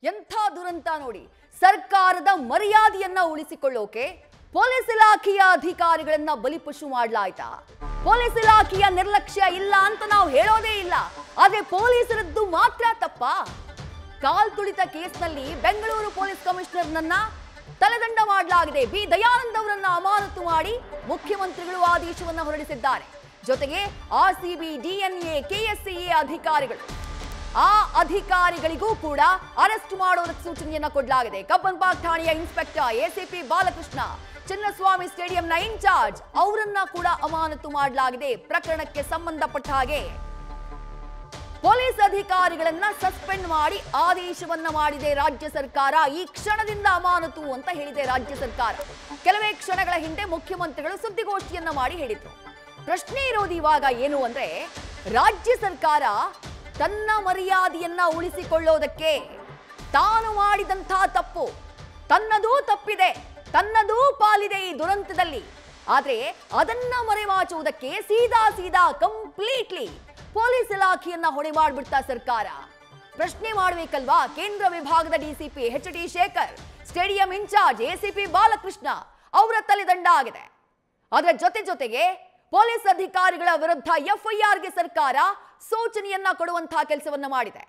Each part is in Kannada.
ಎಂಥ ದುರಂತ ನೋಡಿ. ಸರ್ಕಾರದ ಮರ್ಯಾದೆಯನ್ನ ಉಳಿಸಿಕೊಳ್ಳೋಕೆ ಪೊಲೀಸ್ ಇಲಾಖೆಯ ಅಧಿಕಾರಿಗಳನ್ನ ಬಲಿಪಶು ಮಾಡಲಾಯ್ತಾ? ಪೊಲೀಸ್ ಇಲಾಖೆಯ ನಿರ್ಲಕ್ಷ್ಯ ಇಲ್ಲ ಅಂತ ನಾವು ಹೇಳೋದೇ ಇಲ್ಲ, ಆದ್ರೆ ಪೊಲೀಸರದ್ದು ಮಾತ್ರ ತಪ್ಪ. ಕಾಲ್ ತುಳಿತ ಕೇಸ್ನಲ್ಲಿ ಬೆಂಗಳೂರು ಪೊಲೀಸ್ ಕಮಿಷನರ್ನನ್ನ ತಲೆದಂಡ ಮಾಡಲಾಗಿದೆ. ಬಿ ದಯಾನಂದ್ ಅವರನ್ನ ಅಮಾನತು ಮಾಡಿ ಮುಖ್ಯಮಂತ್ರಿಗಳು ಆದೇಶವನ್ನು ಹೊರಡಿಸಿದ್ದಾರೆ. ಜೊತೆಗೆ ಆರ್ಸಿಬಿ, ಡಿಎನ್ಎ, ಕೆಎಸ್ಸಿಎ ಅಧಿಕಾರಿಗಳು, ಆ ಅಧಿಕಾರಿಗಳಿಗೂ ಕೂಡ ಅರೆಸ್ಟ್ ಮಾಡೋದಕ್ಕೆ ಸೂಚನೆಯನ್ನ ಕೊಡಲಾಗಿದೆ. ಕಬ್ಬನ್ ಪಾರ್ಕ್ ಠಾಣೆಯ ಇನ್ಸ್ಪೆಕ್ಟರ್ ಎಸಿಪಿ ಬಾಲಕೃಷ್ಣ, ಚಿನ್ನಸ್ವಾಮಿ ಸ್ಟೇಡಿಯಂನ ಇನ್ಚಾರ್ಜ್ ಅವರನ್ನ ಕೂಡ ಅಮಾನತು ಮಾಡಲಾಗಿದೆ. ಪ್ರಕರಣಕ್ಕೆ ಸಂಬಂಧಪಟ್ಟ ಹಾಗೆ ಪೊಲೀಸ್ ಅಧಿಕಾರಿಗಳನ್ನ ಸಸ್ಪೆಂಡ್ ಮಾಡಿ ಆದೇಶವನ್ನ ಮಾಡಿದೆ ರಾಜ್ಯ ಸರ್ಕಾರ. ಈ ಕ್ಷಣದಿಂದ ಅಮಾನತು ಅಂತ ಹೇಳಿದೆ ರಾಜ್ಯ ಸರ್ಕಾರ. ಕೆಲವೇ ಕ್ಷಣಗಳ ಹಿಂದೆ ಮುಖ್ಯಮಂತ್ರಿಗಳು ಸುದ್ದಿಗೋಷ್ಠಿಯನ್ನ ಮಾಡಿ ಹೇಳಿದ್ರು. ಪ್ರಶ್ನೆ ಇರೋದು ಇವಾಗ ಏನು ಅಂದ್ರೆ, ರಾಜ್ಯ ಸರ್ಕಾರ ತನ್ನ ಮರ್ಯಾದೆಯನ್ನ ಉಳಿಸಿಕೊಳ್ಳೋದಕ್ಕೆ ತಾನು ಮಾಡಿದಂಥ ತಪ್ಪು, ತನ್ನದೂ ತಪ್ಪಿದೆ, ತನ್ನದೂ ಪಾಲಿದೆ ಈ ದುರಂತದಲ್ಲಿ, ಆದ್ರೆ ಅದನ್ನ ಮರೆಮಾಚುವುದಕ್ಕೆ ಸೀದಾ ಕಂಪ್ಲೀಟ್ಲಿ ಪೊಲೀಸ್ ಇಲಾಖೆಯನ್ನ ಹೊಣೆ ಮಾಡ್ಬಿಡ್ತಾ ಸರ್ಕಾರ. ಪ್ರಶ್ನೆ ಮಾಡಬೇಕಲ್ವಾ? ಕೇಂದ್ರ ವಿಭಾಗದ DCP H D. Shekhar, stadium incharge ACP Balakrishna ಅವರ ತಲೆದಂಡ ಆಗಿದೆ. ಅದರ ಜೊತೆಗೆ ಪೊಲೀಸ್ ಅಧಿಕಾರಿಗಳ ವಿರುದ್ಧ ಎಫ್ಐಆರ್ಗೆ ಸರ್ಕಾರ ಸೂಚನೆಯನ್ನ ಕೊಡುವಂತಹ ಕೆಲಸವನ್ನ ಮಾಡಿದೆ.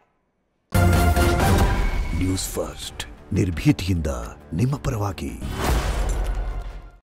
ನ್ಯೂಸ್ ಫಸ್ಟ್, ನಿರ್ಭೀತಿಯಿಂದ ನಿಮ್ಮ ಪರವಾಗಿ.